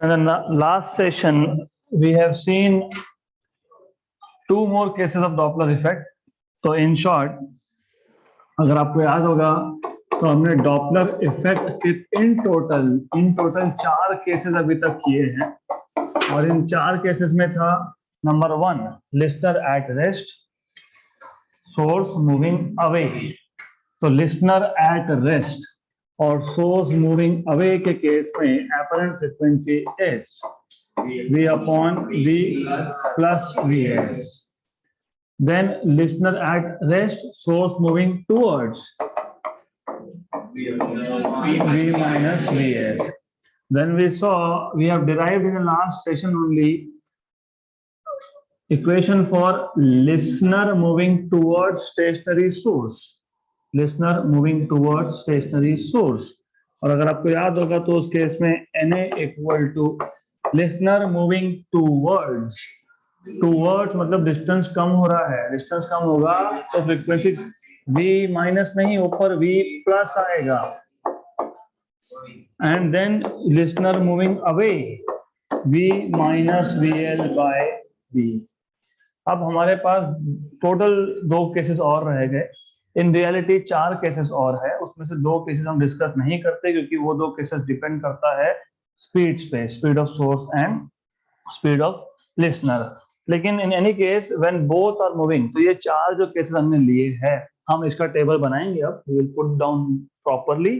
In the last session, we have seen two more cases of Doppler effect. तो in short, अगर आपको याद होगा तो हमने डॉपलर इफेक्ट के इन टोटल 4 केसेस अभी तक किए हैं, और इन 4 केसेस में था number 1 listener eight rest, source moving away. तो लिस्नर एट रेस्ट और सोर्स मूविंग अवे के केस में apparent frequency is V upon V plus Vs. Then listener at rest, source moving towards V minus Vs. Then we have derived in the last session only equation for listener moving towards stationary source. Listener moving towards stationary source. और अगर आपको याद होगा तो उस case में Na equal to listener moving towards मतलब distance कम हो रहा है, डिस्टेंस कम होगा तो फ्रीक्वेंसी V माइनस नहीं ऊपर V प्लस आएगा, and then listener moving away V minus VL by V। अब हमारे पास टोटल 2 केसेस और रह गए। इन रियलिटी 4 केसेस और है, उसमें से 2 केसेस हम डिस्कस नहीं करते क्योंकि वो 2 केसेस डिपेंड करता है स्पीड्स पे, speed of source and speed of listener. लेकिन in any case when both are moving, तो ये 4 जो केसेस हमने लिए हैं, हम इसका टेबल बनाएंगे, अब we will put down properly.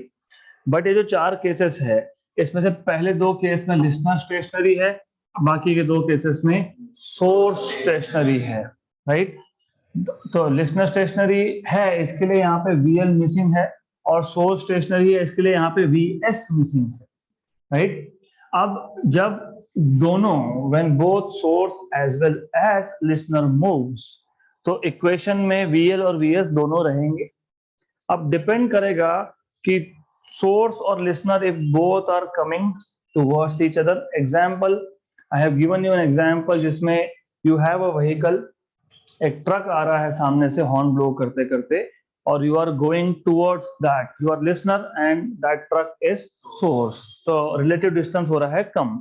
But ये जो 4 केसेस है, इसमें से पहले 2 केस में लिसनर स्टेशनरी है, बाकी के 2 केसेस में सोर्स स्टेशनरी है, राइट। तो लिसनर स्टेशनरी है, इसके लिए यहाँ पे VL मिसिंग है, और सोर्स स्टेशनरी है, इसके लिए यहाँ पे VS मिसिंग है, राइट। अब जब दोनों when both source as well as listener moves, तो इक्वेशन में VL और VS दोनों रहेंगे। अब डिपेंड करेगा कि सोर्स और listener if both are coming towards each other. Example, I have given you an example जिसमें यू हैव अ व्हीकल, एक ट्रक आ रहा है सामने से हॉर्न ब्लो करते करते, और you are going towards that, you are listener and that truck is source, तो relative distance हो रहा है कम।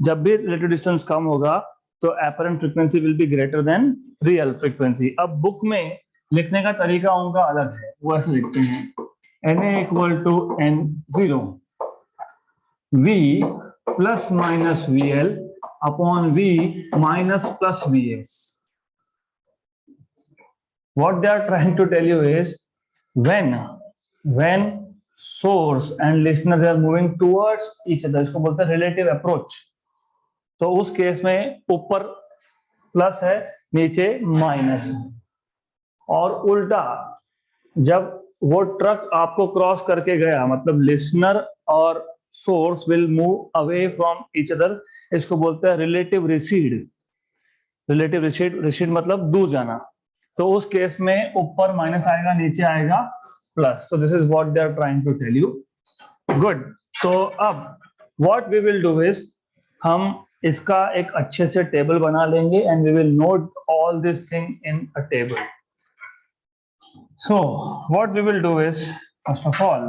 जब भी relative distance कम होगा तो apparent frequency will be greater than real frequency। अब बुक में लिखने का तरीका उनका अलग है, वो ऐसे लिखते हैं Na equal to N0 V plus minus VL upon V minus plus VS। What they are trying to tell you is when source and listener they are moving towards each other, इसको बोलते हैं relative approach। तो उस case में ऊपर plus है, नीचे minus है। और उल्टा, जब वो ट्रक आपको क्रॉस करके गया, मतलब लिसनर और source will move away from each other, इसको बोलते हैं रिलेटिव रिसीड। रिलेटिव रिसीड मतलब दूर जाना। तो उस केस में ऊपर माइनस आएगा, नीचे आएगा प्लस। तो this is what they are trying to tell you. Good. तो अब what we will do is, हम इसका एक अच्छे से टेबल बना लेंगे and we will note all this thing in a table. So what we will do is, first of all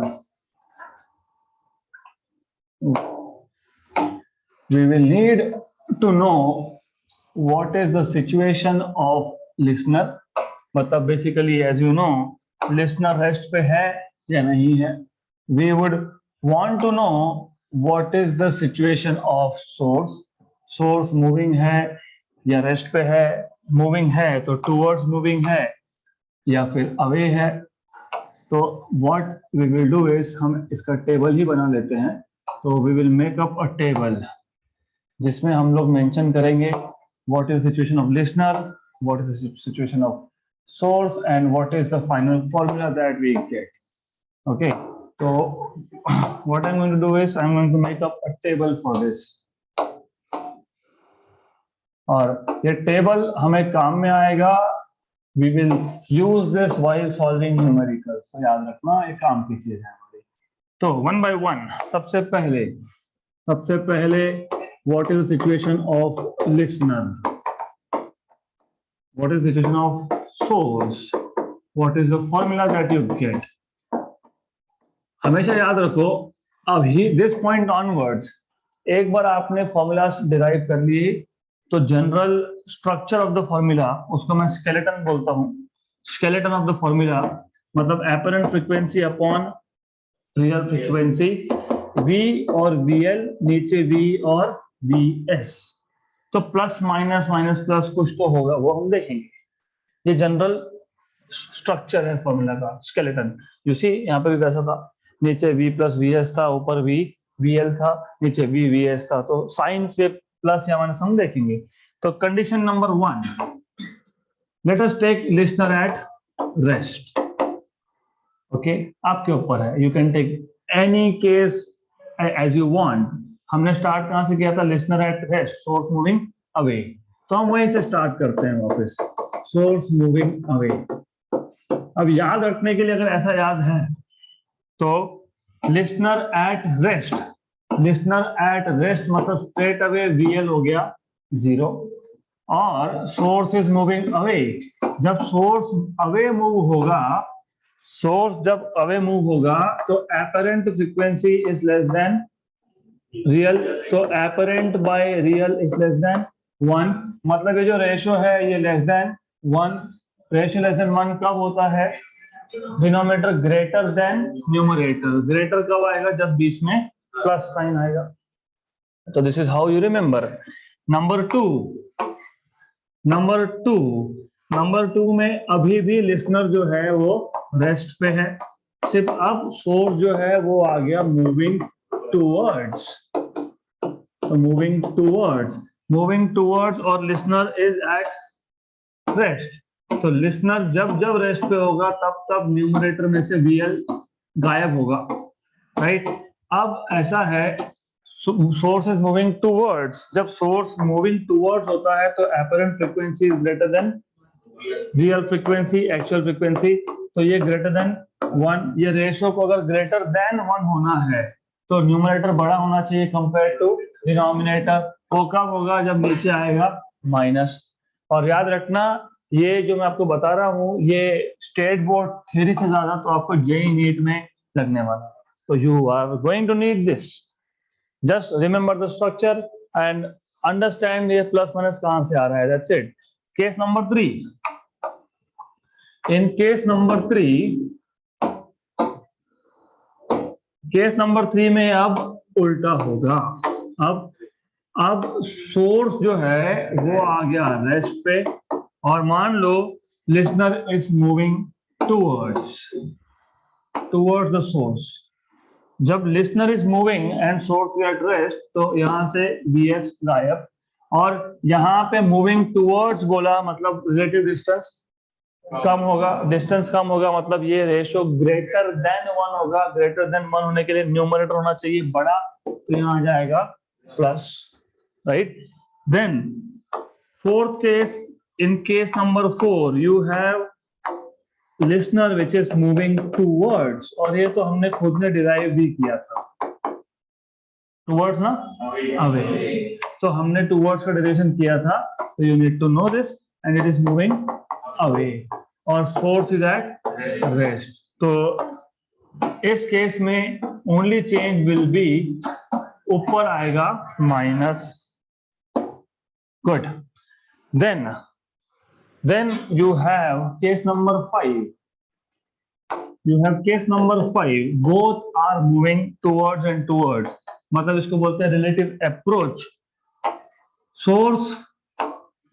we will need to know what is the situation of listener। मतलब basically as you know listener rest पे है या नहीं है। We would want to know what is the situation of source, source moving है या rest पे है। मूविंग है तो टुवर्ड्स मूविंग है या फिर अवे है। तो what we will do is, हम इसका टेबल ही बना लेते हैं। तो we will make up a table जिसमें हम लोग मेंशन करेंगे what is the situation of listener, what is the situation of source, and what is the final formula that we get. Okay, so what I'm going to do is I'm going to make up a table for this, और ये table हमें काम में आएगा। we will use this while solving numericals, so याद रखना ये काम की चीज है हमारी। तो one by one, सबसे पहले what is the situation of listener, what is the situation of source, what is the formula that you get। हमेशा याद रखो, अभी this point onwards एक बार आपने फॉर्मूला डिराइव कर लिए तो general structure of the formula, उसको मैं स्केलेटन बोलता हूँ। स्केलेटन ऑफ द फॉर्मूला मतलब apparent frequency upon real frequency, V और VL, नीचे V और VS, तो प्लस माइनस माइनस प्लस कुछ तो होगा, वो हम देखेंगे। ये जनरल स्ट्रक्चर है फॉर्मूला का, स्केलेटन। यू सी यहाँ पे भी वैसा था, नीचे V प्लस VS था, ऊपर V VL था, नीचे V VS था, तो साइन से प्लस या माइनस हम देखेंगे। तो condition number 1, let us take listener at rest. Okay, आपके ऊपर है, you can take any case as you want. हमने स्टार्ट कहां से किया था? Listener at rest, source moving away, तो हम वहीं से स्टार्ट करते हैं वापस, सोर्स मूविंग अवे। अब याद रखने के लिए अगर ऐसा याद है तो listener at rest, listener at rest मतलब स्ट्रेट अवे VL हो गया 0 और सोर्स इज मूविंग अवे। जब सोर्स अवे मूव होगा, सोर्स जब अवे मूव होगा तो apparent frequency is less than real, तो apparent by real is less than 1, मतलब ये जो रेशियो है ये less than 1। Ratio less than 1 कब होता है? Denominator greater than numerator. Greater कब आएगा? जब बीच में प्लस साइन आएगा। तो this is how you remember. Number 2, number two में अभी भी लिसनर जो है वो रेस्ट पे है, सिर्फ अब सोर्स जो है वो आ गया मूविंग टूवर्ड्स, तो मूविंग टूवर्ड्स और लिसनर इज एट रेस्ट। तो लिसनर जब जब रेस्ट पे होगा तब तब न्यूमरेटर में से VL गायब होगा, राइट। अब ऐसा है, सोर्स इज मूविंग टूवर्ड्स, जब सोर्स मूविंग टूवर्ड्स होता है तो apparent frequency is greater than real frequency, actual frequency, तो ये ग्रेटर देन 1। ये रेशियो को अगर ग्रेटर देन 1 होना है तो न्यूमरेटर बड़ा होना चाहिए कंपेयर टू डिनोमिनेटर। वो कब होगा? जब नीचे आएगा माइनस। और याद रखना, ये जो मैं आपको बता रहा हूँ ये स्टेट बोर्ड थ्योरी से ज्यादा तो आपको जेईई नीट में लगने वाला, तो you are going to need this. Just remember the structure and understand ये प्लस माइनस कहां से आ रहा है, that's it. Case number 3, in case number 3 में अब उल्टा होगा। अब सोर्स जो है वो आ गया रेस्ट पे और मान लो listener is moving towards the source. जब listener is moving and source at rest तो यहां से VS गायब, और यहां पे मूविंग टूवर्ड्स बोला मतलब रिलेटिव डिस्टेंस कम होगा, डिस्टेंस कम होगा, मतलब ये रेशियो ग्रेटर देन 1 होगा। ग्रेटर देन 1 होने के लिए न्यूमरेटर होना चाहिए बड़ा, तो यहाँ आ जाएगा plus, right. Then fourth case, in case number 4 you have listener which is moving towards, और ये तो हमने खुद ने डिराइव भी किया था, टूवर्ड्स ना अवे, तो हमने टूवर्ड्स का डेरिवेशन किया था, तो you need to know this, and it is moving away और सोर्स इज एट रेस्ट। तो इस केस में ओनली चेंज विल बी ऊपर आएगा minus, good. Then you have case number 5, both are moving towards and towards, मतलब इसको बोलते हैं relative approach. Source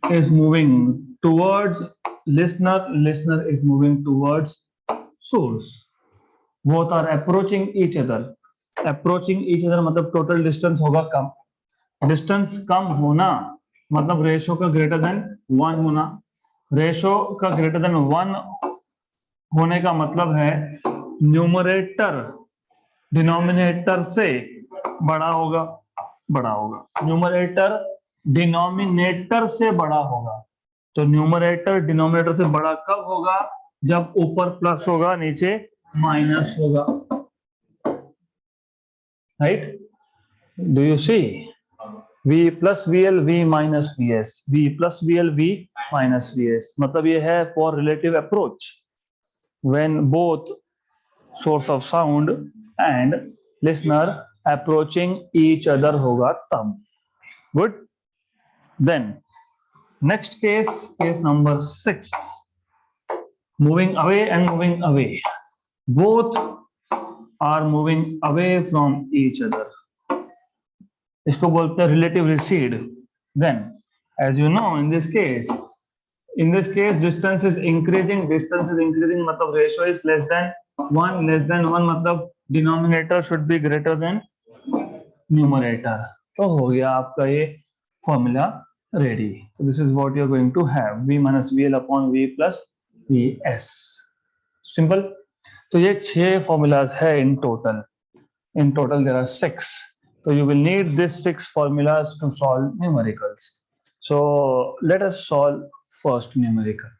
is moving towards listener is moving towards source, both are approaching each other मतलब total distance होगा कम। Distance कम होना मतलब ratio का greater than 1 होना। रेशो का ग्रेटर देन 1 होने का मतलब है न्यूमरेटर डिनोमिनेटर से बड़ा होगा, न्यूमरेटर डिनोमिनेटर से बड़ा होगा। तो न्यूमरेटर डिनोमिनेटर से बड़ा कब होगा? जब ऊपर प्लस होगा नीचे माइनस होगा, right. Do you see? V plus VL V minus VS, V plus VL V minus VS, मतलब ये है for relative approach when both source of sound and listener approaching each other होगा तब। गुड। Then next case number 6, moving away and moving away, both are moving away from each other, इसको बोलते हैं relative recede. Then as you know in this case distance is increasing मतलब ratio is less than 1 मतलब denominator should be greater than numerator. तो हो गया आपका ये फॉर्मूला रेडी। तो this is what you are going to have, v minus vl upon v plus vs। Simple. तो ये 6 फॉर्मूलाज है in total there are 6। so you will need these 6 formulas to solve numericals. So let us solve first numerical.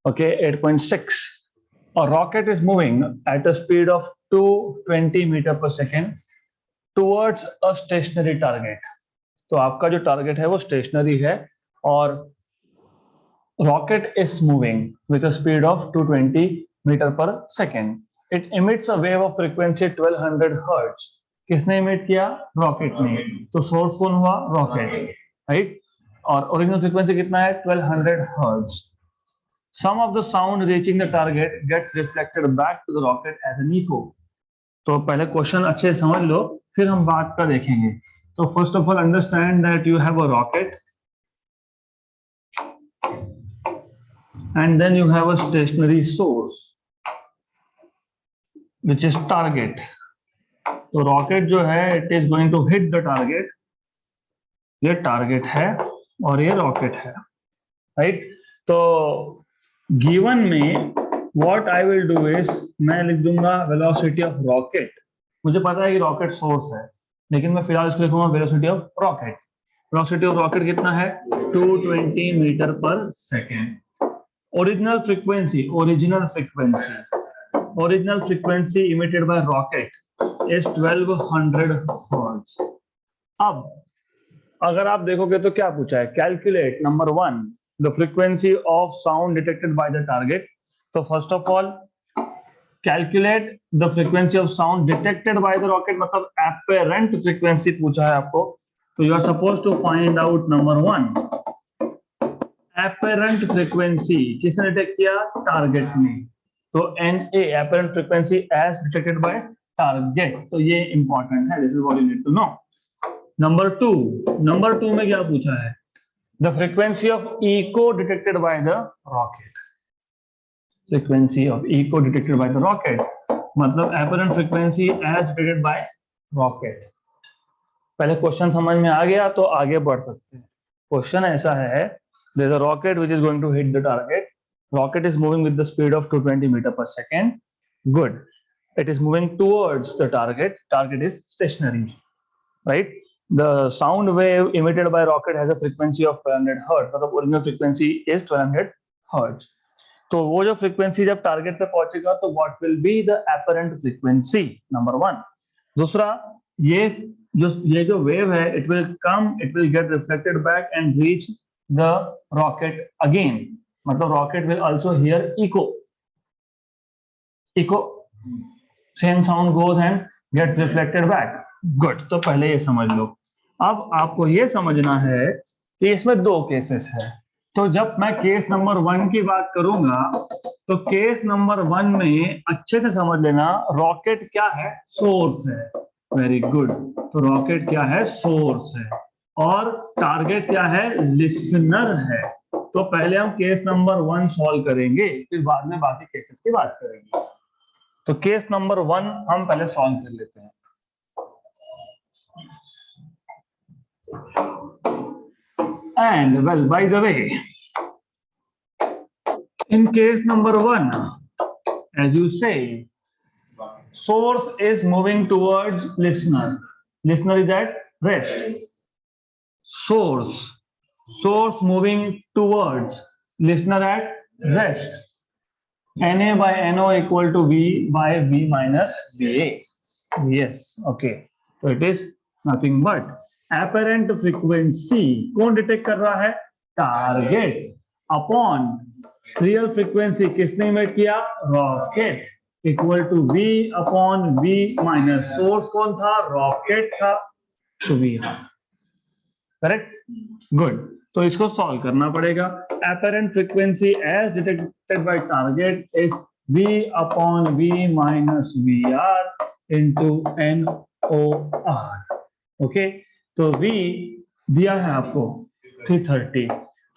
Okay, 8.6, a rocket is moving at a speed of 220 meter per second towards a stationary target. तो आपका जो target है वो stationary है और rocket is moving with a speed of 220 metre पर second. It emits a wave of frequency 1200 hertz. किसने emit किया? रॉकेट ने। तो सोर्स कौन हुआ? Rocket, right. और ओरिजिनल फ्रीक्वेंसी कितना है? 1200 hertz. Some of the sound reaching the target gets reflected back to the rocket as an echo. तो पहले क्वेश्चन अच्छे से समझ लो, फिर हम बात का देखेंगे। तो first of all understand that you have a rocket and then you have a stationary source which is target. तो रॉकेट जो है it is going to hit the target, ये टारगेट है और ये रॉकेट है, राइट। तो गिवन में what I will do is मैं लिख दूंगा वेलोसिटी ऑफ रॉकेट। मुझे पता है कि रॉकेट सोर्स है, लेकिन मैं फिलहाल इसको लिखूंगा velocity of rocket. Velocity of rocket कितना है? 220 मीटर पर second. Original frequency emitted by rocket is 1200 hertz. अब अगर आप देखोगे तो क्या पूछा है? Calculate number 1 the frequency of sound detected by the target. तो first of all calculate the frequency of sound detected by the rocket, मतलब apparent frequency पूछा है आपको। तो you are supposed to find out number 1 apparent frequency किसने detect किया? Target ने। तो NA apparent frequency as detected by target, तो ये इंपॉर्टेंट है, this is what you need to know. Number 2 में क्या पूछा है? The frequency of echo detected by the rocket. Frequency of echo detected by the rocket मतलब apparent frequency as detected by rocket. पहले question समझ में आ गया तो आगे बढ़ सकते हैं। क्वेश्चन ऐसा है, there's a rocket which is going to hit the target. Rocket is moving with the speed of 220 meter per second. Good. It is moving towards the target. Target is stationary, right? The sound wave emitted by rocket has a frequency of 1200 hertz. मतलब original frequency is 1200 hertz. तो वो जो frequency जब target पे पहुंचेगा तो what will be the apparent frequency? Number 1. दूसरा, ये जो wave है, it will get reflected back and reach the rocket again, मतलब rocket will also hear echo, same sound goes and gets reflected back. Good. तो पहले ये समझ लो। अब आपको ये समझना है कि इसमें 2 केसेस है। तो जब मैं केस नंबर 1 की बात करूंगा तो केस नंबर 1 में अच्छे से समझ लेना, रॉकेट क्या है? सोर्स है। Very good. तो रॉकेट क्या है? सोर्स है और टारगेट क्या है? लिसनर है। तो पहले हम केस नंबर 1 सॉल्व करेंगे, फिर बाद में बाकी केसेस की बात करेंगे। तो केस नंबर 1 हम पहले सॉल्व कर लेते हैं। And well by the way, in case number 1 as you say source is moving towards listener is at rest. Source moving towards listener at rest. Na by no equal to V by V minus Va. Yes, okay. So it is nothing but apparent frequency कौन detect कर रहा है? Target upon real frequency किसने emit किया? Rocket. Equal to v upon v minus source कौन था, rocket था, तो v करेक्ट, गुड। तो इसको सॉल्व करना पड़ेगा। Apparent frequency as detected by target is v upon v minus vr into NOR। Okay, तो v दिया है आपको 330,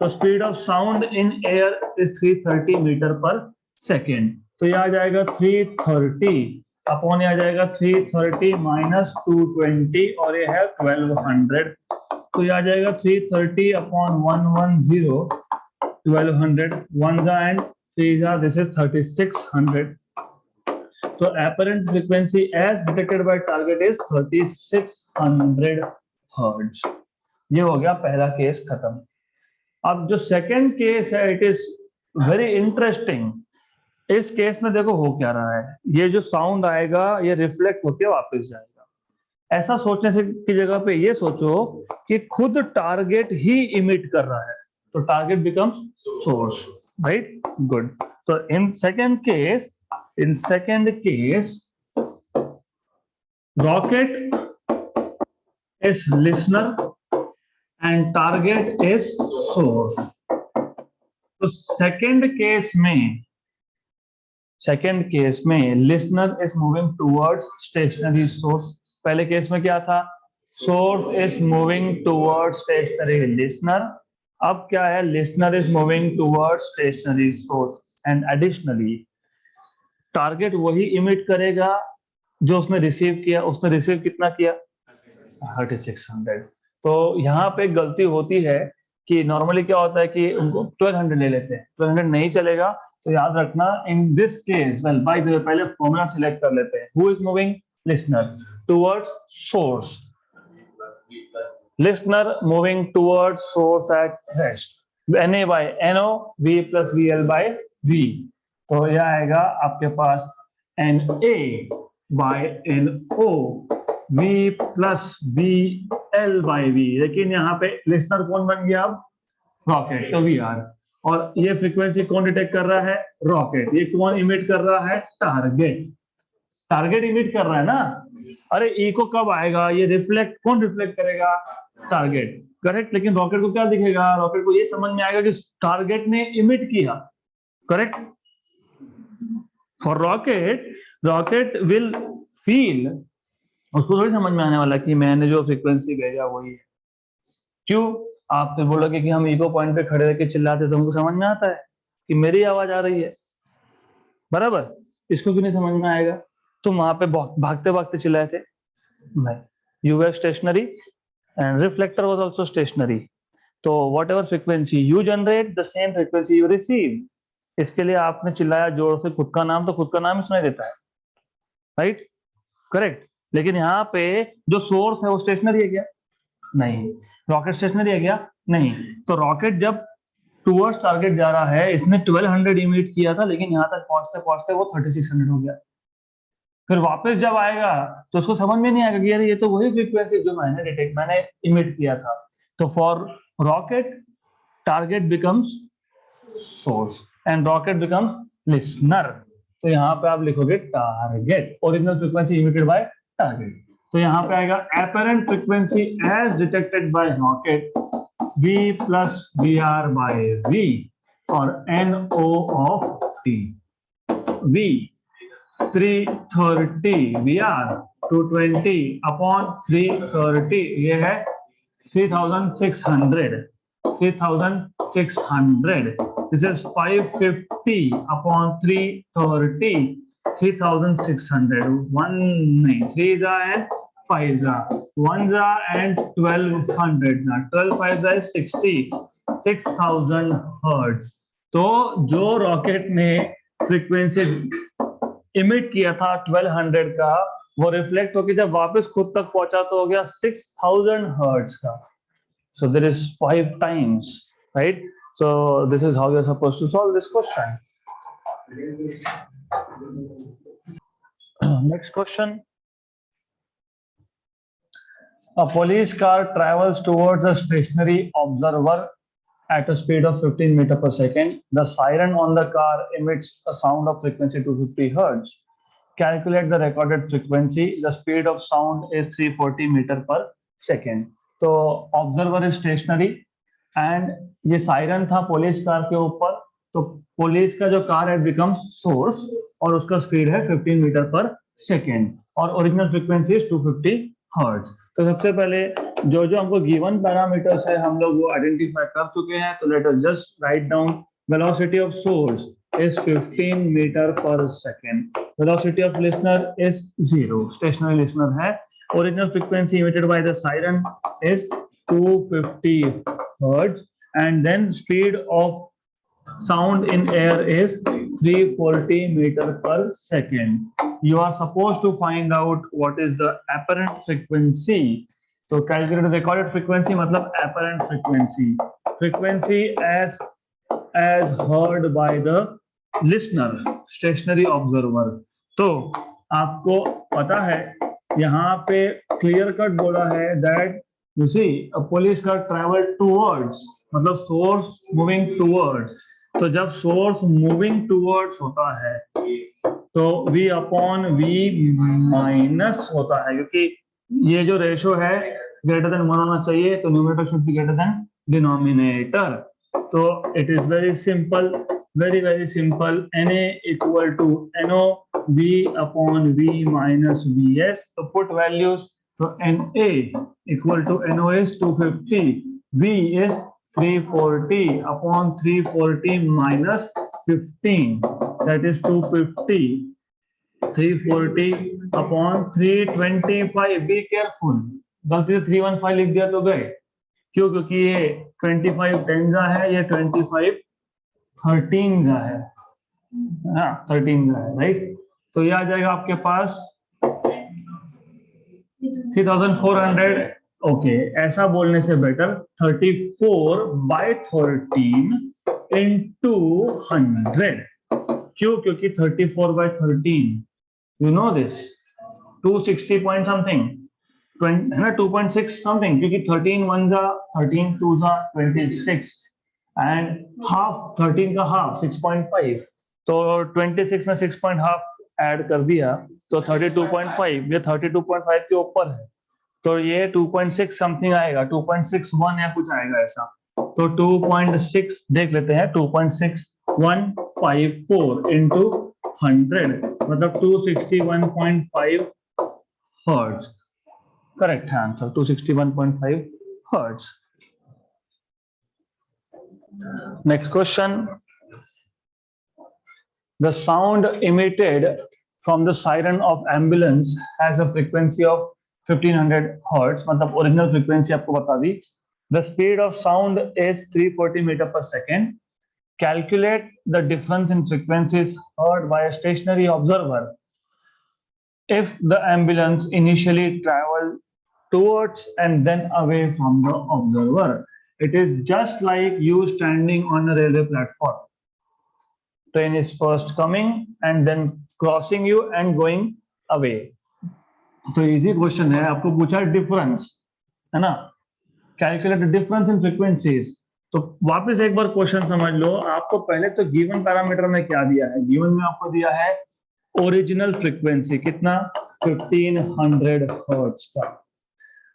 तो speed of sound in air is 330 meter पर सेकेंड। तो यह आ जाएगा 330 अपॉन, आ जाएगा 330 माइनस 220 और ये है 1200, तो ये आ जाएगा 330 अपॉन 110, 1200 वन जा एंड थ्री जा, दिस इज 3600। तो apparent frequency as detected by target is 3600 hertz. ये हो गया पहला केस खत्म। अब जो सेकंड केस है, इट इज वेरी इंटरेस्टिंग। इस केस में देखो हो क्या रहा है, ये जो साउंड आएगा ये रिफ्लेक्ट होकर वापस जाएगा। ऐसा सोचने से की जगह पे ये सोचो कि खुद टारगेट ही इमिट कर रहा है, तो target becomes source, right, good. तो in second case rocket is listener and target is source। तो सेकंड केस में listener is moving towards stationary source. पहले केस में क्या था, source is moving towards stationary listener. अब क्या है, listener is moving towards stationary source and additionally target वही इमिट करेगा जो उसने रिसीव किया। उसने रिसीव कितना किया, 3600। तो यहाँ पे गलती होती है कि नॉर्मली क्या होता है कि उनको 1200 ले लेते हैं, 1200 नहीं चलेगा। तो याद रखना इन this case, well by the वे पहले फॉर्मूला सिलेक्ट कर लेते हैं। Who is moving, listener towards source, listener moving towards source at rest, NA by NO, V plus VL by V। तो यह आएगा आपके पास NA by NO, V plus VL by V। लेकिन यहाँ पे लिसनर कौन बन गया अब, रॉकेट, तो VR। और ये फ्रीक्वेंसी कौन डिटेक्ट कर रहा है, रॉकेट। ये कौन इमिट कर रहा है, टारगेट इमिट कर रहा है ना। अरे इको कब आएगा, ये रिफ्लेक्ट, कौन रिफ्लेक्ट करेगा, टारगेट, करेक्ट। लेकिन रॉकेट को क्या दिखेगा, रॉकेट को ये समझ में आएगा कि टारगेट ने इमिट किया, correct. For rocket will feel, उसको थोड़ी समझ में आने वाला कि मैंने जो फ्रीक्वेंसी भेजा वही है। क्यों, आप फिर बोलोगे कि हम इको पॉइंट पे खड़े रहकर चिल्लाते तो हमको समझ में आता है कि मेरी आवाज आ रही है, बराबर। इसको क्यों नहीं समझ में आएगा, तुम वहां पे भागते भागते चिल्लाए थे, नहीं, you were stationary and reflector was also stationary. तो whatever frequency you generate, the same frequency you receive. इसके लिए आपने चिल्लाया जोर से खुद का नाम, तो खुद का नाम ही सुनाई देता है, राइट, करेक्ट। लेकिन यहाँ पे जो सोर्स है वो स्टेशनरी है क्या, नहीं। रॉकेट स्टेशनरी है क्या, नहीं। तो रॉकेट जब टुवर्ड्स टारगेट जा रहा है, इसने 1200 इमिट किया था, लेकिन यहाँ तक पहुंचते पहुंचते वो 3600 हो गया। फिर वापस जब आएगा तो उसको समझ में नहीं आएगा कि यार ये तो वही फ्रीक्वेंसी जो मैंने इमिट किया था। तो for rocket target becomes source and rocket becomes listener. तो यहाँ पे आप लिखोगे target, original frequency emitted by target. तो यहाँ पे आएगा apparent frequency as detected by rocket, V plus VR by V और NO of T। V 330 VR 220 upon 330, ये है 3600। This is 550 upon 330, 3600। 1 नहीं, 3 जा and 5 जा, 1 जा and 1200 जा, 12 5 जा 60, 6000 हर्ट्ज। तो जो रॉकेट ने फ्रीक्वेंसी इमिट किया था 1200 का, वो रिफ्लेक्ट होकर जब वापस खुद तक पहुंचा तो हो गया 6000 हर्ट्ज का। So there is 5 times, right? So this is how you're supposed to solve this question. Next question. A police car travels towards a stationary observer at a speed of 15 meters per second. The siren on the car emits a sound of frequency 250 hertz. Calculate the recorded frequency. The speed of sound is 340 metre पर second. तो observer is stationary and ये siren था police car के ऊपर. तो police का जो car है बिकम्स सोर्स और उसका स्पीड है 15 मीटर पर सेकेंड और ओरिजिनल फ्रीक्वेंसी इज 250 हर्ट्ज. तो सबसे पहले जो जो हमको गिवन पैरामीटर्स है हम लोग वो आइडेंटिफाई कर चुके हैं. तो let us just write down velocity of source is 15 meter per second. Velocity of listener is 0. Stationary listener है. Original frequency emitted by the siren is 250 hertz, and then speed of sound in air is 340 meter per second. You are supposed to find out what is the apparent frequency. तो calculate recorded frequency मतलब apparent frequency. Frequency as heard by the listener stationary observer. तो आपको पता है यहाँ पे clear cut बोला है that you see a police car travel towards मतलब सोर्स मूविंग टूवर्ड्स. तो जब सोर्स मूविंग टूवर्ड्स होता है तो v अपॉन v माइनस होता है क्योंकि ये जो रेशो है ग्रेटर देन 1 होना चाहिए. तो numerator should be greater than denominator. तो it is very simple, very simple. Na equal to no v upon v minus vs. So put values. So Na equal to no is 250, v is 340 upon 340 minus 15, that is 250. 340 upon 325. Be careful, गलती से 315 लिख दिया तो गए. क्यों? क्योंकि ये 25 10 का है, ये 25 13 का है, 13 का है, राइट. तो ये आ जाएगा आपके पास 3400. ओके, ऐसा बोलने से बेटर 34/13 into 100. क्यों? क्योंकि 34/13 you know this 260 point something है ना, 2.6 समथिंग, क्योंकि 13 1 जा 13 2 जा 26 एंड हाफ 13 का हाफ 6.5. तो 26 में 6.5 ऐड कर दिया तो 32.5. ये 32.5 के ऊपर है तो ये 2.6 समथिंग आएगा, 2.61 या कुछ आएगा ऐसा. तो 2.6 देख लेते हैं. 2.6154 इंटू 100 मतलब 261.5 hertz. Correct answer 261.5 hertz. Next question. The sound emitted from the siren of ambulance has a frequency of 1500 hertz. मतलब original frequency आपको बता दी. The speed of sound is 340 meter per second. Calculate the difference in frequencies heard by a stationary observer if the ambulance initially traveled towards and then away from the observer. It is just like you standing on a railway platform. Train is first coming and then crossing you and going away. तो easy question है, आपको पूछा difference है ना. Calculate difference in frequencies. तो वापस एक बार question समझ लो. आपको पहले तो गिवन पैरामीटर में क्या दिया है? गिवन में आपको दिया है ओरिजिनल फ्रीक्वेंसी कितना 1500 हर्ट्ज का,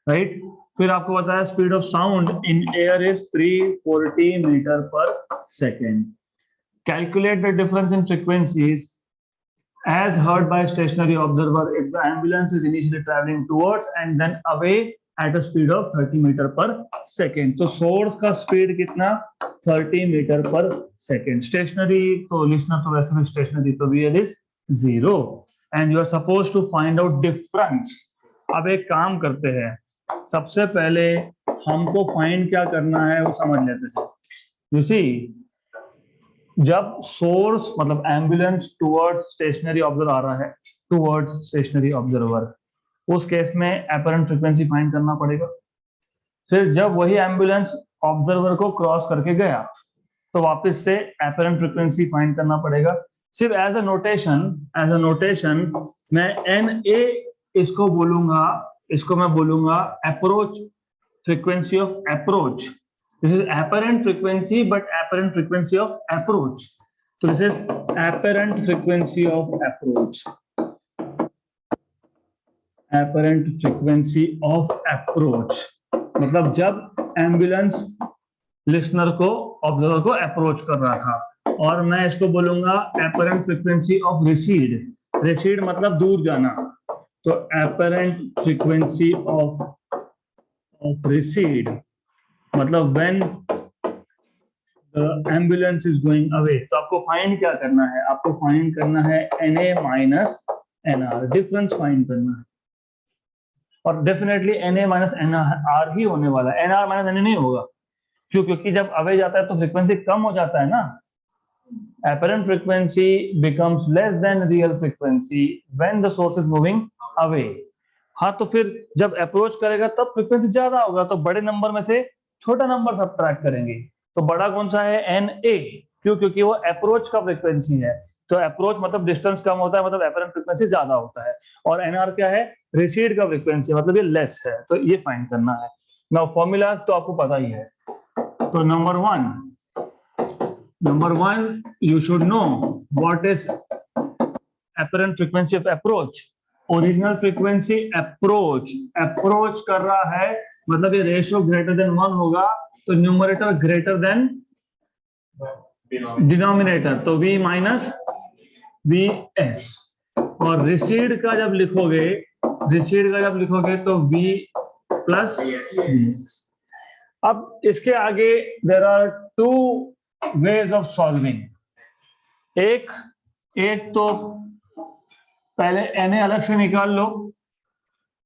राइट. फिर आपको बताया speed of sound in air is 340 metre पर second. Calculate the difference in frequencies as heard by stationary observer if the ambulance is initially traveling towards and then away at a speed of 30 meter per second. तो source का speed कितना 30 metre पर second. Stationery तो listener तो वैसे भी stationery तो VL is 0 and you are supposed to find out difference. अब एक काम करते हैं, सबसे पहले हमको फाइंड क्या करना है वो समझ लेते हैं. You see, जब सोर्स मतलब एम्बुलेंस टुवर्ड्स स्टेशनरी ऑब्जर्वर आ रहा है टुवर्ड्स स्टेशनरी ऑब्जर्वर, उस केस में एपरेंट फ्रीक्वेंसी फाइंड करना पड़ेगा. फिर जब वही एम्बुलेंस ऑब्जर्वर को क्रॉस करके गया तो वापस से एपरेंट फ्रीक्वेंसी फाइंड करना पड़ेगा. सिर्फ एज अ नोटेशन मैं NA इसको मैं बोलूंगा approach frequency of approach. This is apparent frequency, but apparent frequency of approach. So this is apparent frequency of approach. Apparent frequency of approach, मतलब जब ambulance listener को, ऑब्जर्वर को approach कर रहा था। और मैं इसको बोलूंगा apparent frequency of recede. Recede मतलब दूर जाना, तो एपरेंट फ्रीक्वेंसी ऑफ रिसीड मतलब when the ambulance is going away. तो आपको फाइंड क्या करना है, आपको फाइंड करना है NA minus NR, difference find करना है। और डेफिनेटली NA माइनस NR ही होने वाला है, NR माइनस NA नहीं होगा। क्यों? क्योंकि जब अवे जाता है तो फ्रीक्वेंसी कम हो जाता है ना। apparent frequency becomes less than real frequency when the source is moving away। हाँ, तो फिर जब अप्रोच करेगा तब फ्रीक्वेंसी ज्यादा होगा, तो बड़े नंबर में से छोटा नंबर सब्ट्रैक्ट करेंगे। तो बड़ा कौन सा है? NA। क्यों? क्योंकि वो अप्रोच का फ्रीक्वेंसी है। तो अप्रोच मतलब डिस्टेंस कम होता है, मतलब एपरेंट फ्रीक्वेंसी ज्यादा होता है। और NR क्या है? रिसीड का फ्रीक्वेंसी, मतलब ये लेस है। तो ये फाइंड करना है। नाउ फॉर्मूला तो आपको पता ही है। तो number one you should know what is apparent frequency of approach। Original frequency approach कर रहा है, मतलब ये रेशियो ग्रेटर देन 1 होगा, तो न्यूमरेटर ग्रेटर देन डिनोमिनेटर, तो V माइनस VS। और रिसीड का जब लिखोगे तो V प्लस VS। अब इसके आगे there are 2 ways of solving। एक तो पहले NA अलग से निकाल लो,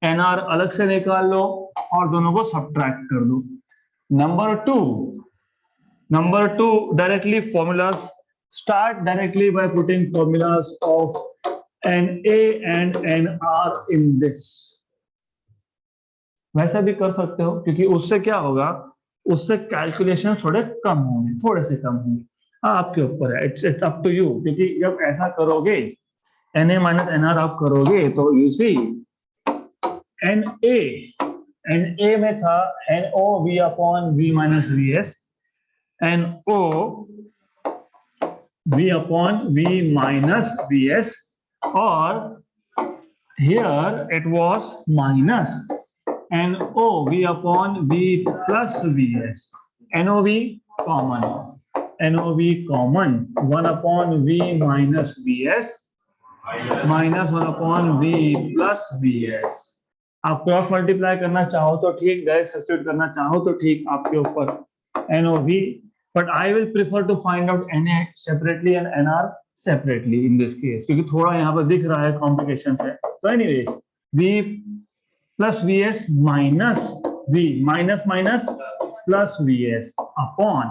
NR अलग से निकाल लो और दोनों को सब्ट्रैक्ट कर दो। Number two directly formulas, start directly by putting formulas of NA and NR in this. वैसा भी कर सकते हो, क्योंकि उससे क्या होगा, उससे कैलकुलेशन थोड़े से कम होंगे। हाँ, आपके ऊपर है, इट्स अप टू यू। क्योंकि जब ऐसा करोगे NA माइनस NR आप करोगे तो यू सी NA में था NO V upon V minus VS, NO V upon V minus VS, और here it was minus NO V upon V plus VS। NOV common 1 upon V minus VS minus 1 upon V plus VS। आप cross multiply करना चाहो तो ठीक, direct substitute करना चाहो तो ठीक, आपके ऊपर। NOV, but I will prefer to find out NA separately and NR separately in this case, क्योंकि थोड़ा यहाँ पर दिख रहा है कॉम्प्लिकेशन है। तो anyways V plus VS minus V minus plus VS upon,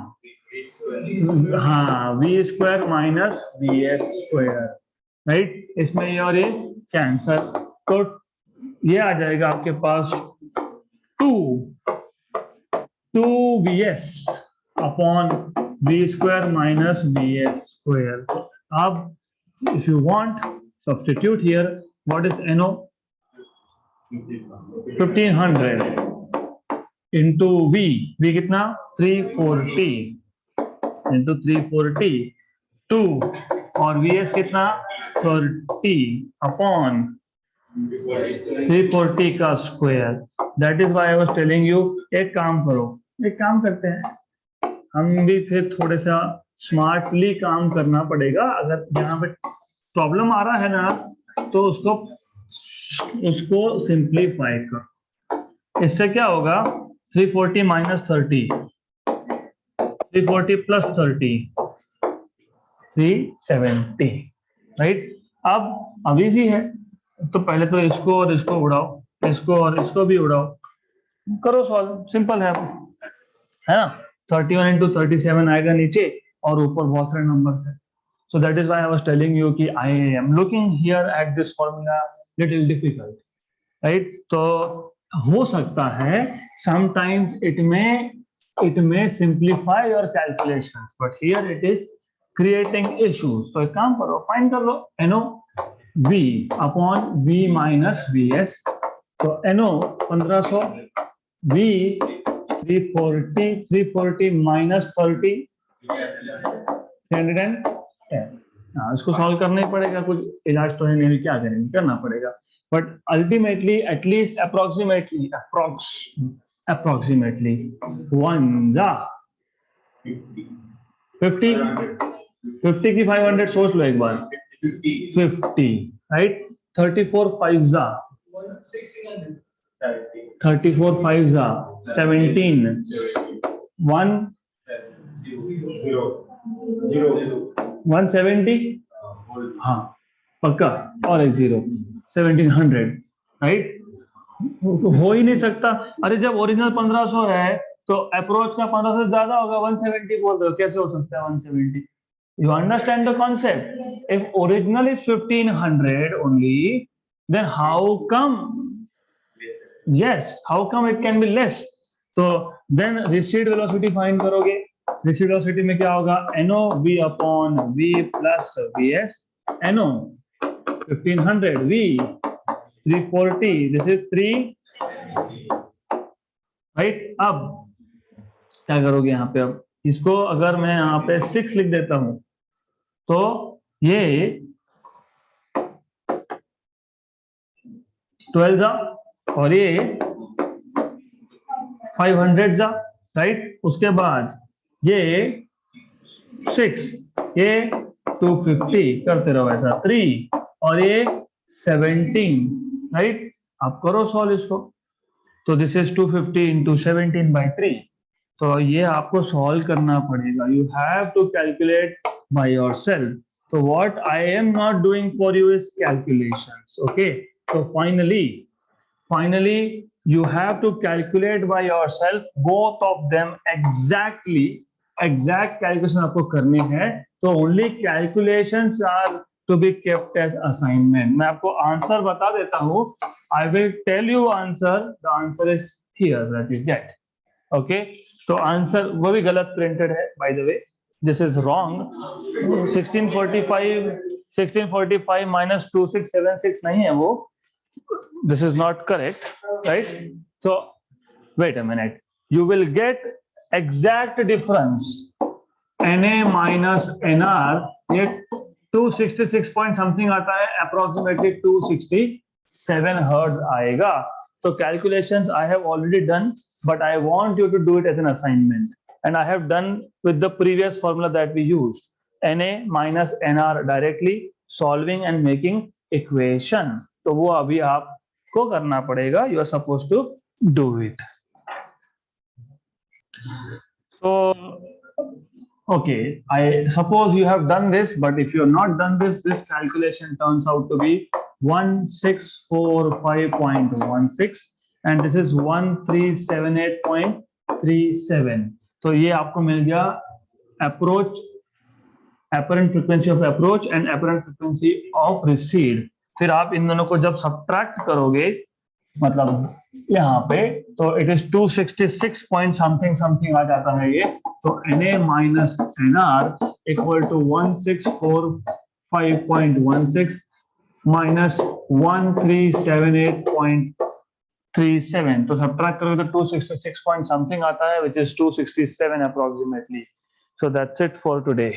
हाँ, V square minus VS square, right. इसमें ये और ये कैंसर, तो ये आ जाएगा आपके पास 2 VS upon V square minus VS square. अब if you want substitute here, what is NO? 1500 into V कितना? 340 into 340 2, और VS कितना? 30 अपॉन 340 का square. That is why I was telling you, एक काम करते हैं, हम भी फिर थोड़ा सा स्मार्टली काम करना पड़ेगा। अगर यहाँ पे प्रॉब्लम आ रहा है ना, तो उसको सिंप्लीफाई कर। इससे क्या होगा? 340 माइनस 30, 340 प्लस 30, 370, राइट। अब इजी है, तो पहले तो इसको और इसको उड़ाओ, इसको और इसको भी उड़ाओ, करो सॉल्व, सिंपल है ना। 31 into 37 आएगा नीचे, और ऊपर बहुत सारे नंबर्स है। So that is why I was telling you कि I am looking here at this formula little difficult, right? तो हो सकता है sometimes it may simplify your calculations, but here it is creating issues। तो एक काम करो, फाइंड कर लो NO V upon V minus VS। तो NO 1500, V 340 माइनस 30 310। इसको सॉल्व करना ही पड़ेगा, कुछ इलाज तो है नहीं, क्या करेंगे, करना पड़ेगा। but ultimately at least approximately 1 जा 50 की 500 सोच लो एक बार 50 राइट 34 5 जा 34 5 जा 17 1 170 हाँ पक्का और एक 0 1700 राइट हो ही नहीं सकता अरे जब ओरिजिनल 1500 है तो अप्रोच का 1500 से ज्यादा होगा 170 बोल रहे हो कैसे हो सकता है 170 you understand the concept if original is 1500 only then how come yes how come it can be less तो then recede velocity find करोगे recede velocity में क्या होगा no v upon v plus vs no 1500 v 340 this is 3 right अब क्या करोगे यहाँ पे अब इसको अगर मैं यहाँ पे 6 लिख देता हूं तो ये 12 जा और ये 500 जा राइट उसके बाद ये 6 ये 250 करते रहो ऐसा 3 और ये 17 राइट आप करो सॉल्व इसको तो दिस इज 250 इंटू 17 बाई 3 तो ये आपको सॉल्व करना पड़ेगा you have to calculate by yourself तो what I am not doing for you is calculations okay so finally you have to calculate by yourself both of them exact calculation आपको करने हैं तो only calculations are to be kept as assignment मैं आपको answer बता देता हूं I will tell you answer the answer is here that you get okay तो आंसर वो भी गलत प्रिंटेड है by the way this is wrong 1645 minus 2676 नहीं है वो this is not correct right so wait a minute you will get exact difference na minus nr ये 266 point something आता है approximately 267 hertz आएगा तो calculations I have already done but I want you to do it as an assignment and I have done with the previous formula that we used na minus nr directly solving and making equation तो वो अभी आपको करना पड़ेगा you are supposed to do it so okay I suppose you have done this but if you have not done this this calculation turns out to be 1645.16 and this is 1378.37 तो ये आपको मिल गया approach apparent frequency of approach and apparent frequency of recede फिर आप इन दोनों को जब subtract करोगे मतलब यहाँ पे तो it is 266 point something something आ जाता है ये तो Na minus NR equal to 1645.16 minus 1378.37 तो सब्ट्रैक्ट करोगे तो 266 पॉइंट समथिंग आता है which is 267 approximately so that's it for today